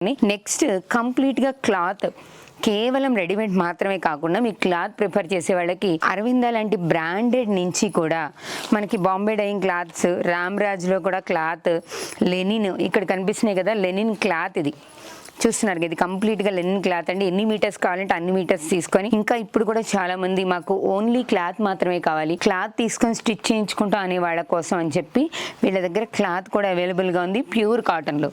Next కంప్లీట్గా cloth కేవలం readymade మాత్రమే కాకుండా మీ క్లాత్ ప్రిఫర్ చేసే వాళ్ళకి అరవింద లాంటి బ్రాండెడ్ నుంచి కూడా మనకి బాంబే డైయింగ్ క్లాత్స్, రామ్రాజ్లో కూడా క్లాత్, లెనిన్ ఇక్కడ కనిపిస్తున్నాయి కదా, లెనిన్ క్లాత్ ఇది చూస్తున్నారు. ఇది కంప్లీట్గా లెనిన్ క్లాత్ అండి. ఎన్ని మీటర్స్ కావాలంటే అన్ని మీటర్స్ తీసుకొని, ఇంకా ఇప్పుడు కూడా చాలా మంది మాకు ఓన్లీ క్లాత్ మాత్రమే కావాలి, క్లాత్ తీసుకొని స్టిచ్ చేయించుకుంటాం అనే వాళ్ళ కోసం అని చెప్పి వీళ్ళ దగ్గర క్లాత్ కూడా అవైలబుల్గా ఉంది ప్యూర్ కాటన్లో.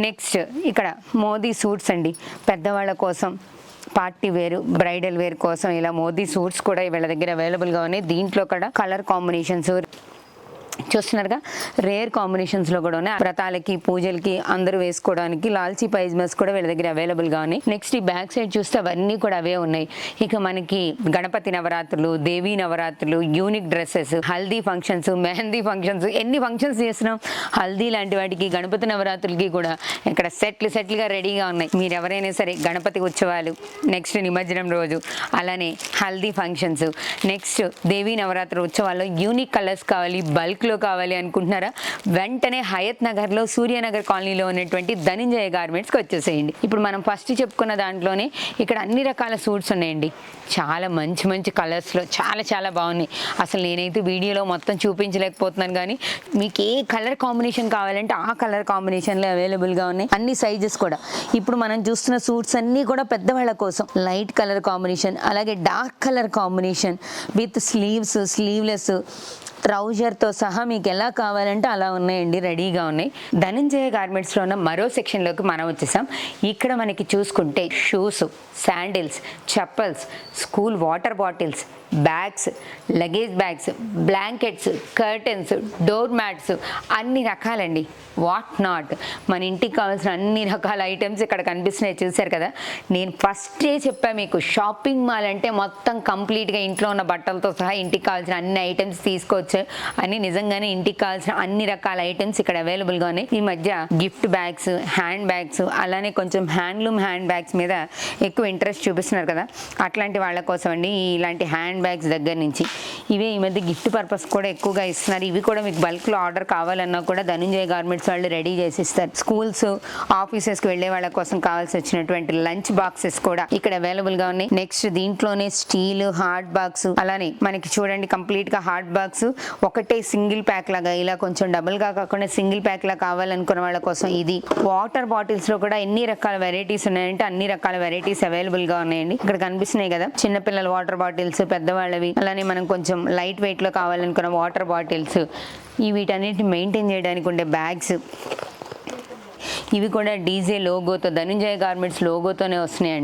నెక్స్ట్ ఇక్కడ మోదీ సూట్స్ అండి, పెద్దవాళ్ళ కోసం పార్టీ వేరు, బ్రైడల్ వేర్ కోసం ఇలా మోదీ సూట్స్ కూడా వీళ్ళ దగ్గర అవైలబుల్గా ఉన్నాయి. దీంట్లో కూడా కలర్ కాంబినేషన్స్ చూస్తున్నారుగా, రేర్ కాంబినేషన్స్లో కూడా ఉన్నాయి. వ్రతాలకి, పూజలకి అందరూ వేసుకోవడానికి లాల్చీ పైజ్మాస్ కూడా వీళ్ళ దగ్గర అవైలబుల్గా ఉన్నాయి. నెక్స్ట్ ఈ బ్యాక్ సైడ్ చూస్తే అవన్నీ కూడా అవే ఉన్నాయి. ఇక మనకి గణపతి నవరాత్రులు, దేవీ నవరాత్రులు, unique dresses, haldi functions, mehndi functions, ఎన్ని ఫంక్షన్స్ చేస్తున్నాం. హల్దీ లాంటి వాటికి, గణపతి నవరాత్రులకి కూడా ఇక్కడ సెట్లుగా రెడీగా ఉన్నాయి. మీరు ఎవరైనా సరే గణపతి ఉత్సవాలు, నెక్స్ట్ నిమజ్జనం రోజు, అలానే హల్దీ ఫంక్షన్స్, నెక్స్ట్ దేవీ నవరాత్రి ఉత్సవాల్లో యూనిక్ కలర్స్ కావాలి, బల్క్లో కావాలి అనుకుంటున్నారా, వెంటనే హయత్ నగర్లో సూర్యనగర్ కాలనీలో ఉన్నటువంటి ధనంజయ గార్మెంట్స్కి వచ్చేసేయండి. ఇప్పుడు మనం ఫస్ట్ చెప్పుకున్న దాంట్లోనే ఇక్కడ అన్ని రకాల సూట్స్ ఉన్నాయండి. చాలా మంచి కలర్స్లో చాలా బాగున్నాయి. అసలు నేనైతే వీడియోలో మొత్తం చూపించలేకపోతున్నాను, కానీ మీకు ఏ కలర్ కాంబినేషన్ కావాలంటే ఆ కలర్ కాంబినేషన్లో అవైలబుల్గా ఉన్నాయి. అన్ని సైజెస్ కూడా. ఇప్పుడు మనం చూస్తున్న సూట్స్ అన్నీ కూడా పెద్దవాళ్ళ కోసం లైట్ కలర్ కాంబినేషన్, అలాగే dark colour combination with sleeves, sleeveless, ట్రౌజర్తో సహా మీకు ఎలా కావాలంటే అలా ఉన్నాయండి, రెడీగా ఉన్నాయి. ధనంజయ గార్మెంట్స్లో ఉన్న మరో సెక్షన్లోకి మనం వచ్చేసాం. ఇక్కడ మనకి చూసుకుంటే shoes, sandals, chappals, school water bottles, bags, luggage bags, blankets, curtains, door mats, అన్ని రకాలండి. వాట్ నాట్, మన ఇంటికి కావాల్సిన అన్ని రకాల ఐటమ్స్ ఇక్కడ కనిపిస్తున్నాయి. చూశారు కదా, నేను ఫస్టే చెప్పాను మీకు, షాపింగ్ మాల్ అంటే మొత్తం కంప్లీట్గా ఇంట్లో ఉన్న బట్టలతో సహా ఇంటికి కావాల్సిన అన్ని ఐటమ్స్ తీసుకోవచ్చు అని. నిజంగానే ఇంటికి కావాల్సిన అన్ని రకాల ఐటమ్స్ ఇక్కడ అవైలబుల్గా ఉన్నాయి. ఈ మధ్య గిఫ్ట్ బ్యాగ్స్, హ్యాండ్ బ్యాగ్స్, అలానే కొంచెం హ్యాండ్లూమ్ హ్యాండ్ బ్యాగ్స్ మీద ఎక్కువ ఇంట్రెస్ట్ చూపిస్తున్నారు కదా, అట్లాంటి వాళ్ళ కోసం అండి. ఇలాంటి హ్యాండ్ బ్యాగ్స్ దగ్గర నుంచి ఇవే ఈ మధ్య గిఫ్ట్ పర్పస్ కూడా ఎక్కువగా ఇస్తున్నారు. ఇవి కూడా మీకు బల్క్లో ఆర్డర్ కావాలన్నా కూడా ధనంజయ గార్మెంట్స్ వాళ్ళు రెడీ చేసి ఇస్తారు. స్కూల్స్, ఆఫీసెస్కి వెళ్ళే వాళ్ళ కోసం కావాల్సి వచ్చినటువంటి లంచ్ బాక్సెస్ కూడా ఇక్కడ అవైలబుల్గా ఉన్నాయి. నెక్స్ట్ దీంట్లోనే స్టీల్ హార్డ్ బాక్స్, అలానే మనకి చూడండి కంప్లీట్గా హార్డ్ బాక్స్ ఒకటే సింగిల్ ప్యాక్ లాగా, ఇలా కొంచెం డబుల్గా కాకుండా సింగిల్ ప్యాక్ లా కావాలనుకున్న వాళ్ళ కోసం ఇది. వాటర్ బాటిల్స్లో కూడా ఎన్ని రకాల వెరైటీస్ ఉన్నాయంటే అన్ని రకాల వెరైటీస్ అవైలబుల్గా ఉన్నాయండి. ఇక్కడ కనిపిస్తున్నాయి కదా, చిన్నపిల్లల వాటర్ బాటిల్స్, పెద్దవాళ్ళవి, అలానే మనం కొంచెం లైట్ వెయిట్లో కావాలనుకున్న వాటర్ బాటిల్స్, వీటన్నిటిని మెయింటైన్ చేయడానికి ఉండే బ్యాగ్స్, ఇవి కూడా డీజే లోగోతో, ధనంజయ గార్మెంట్స్ లోగోతోనే వస్తున్నాయండి.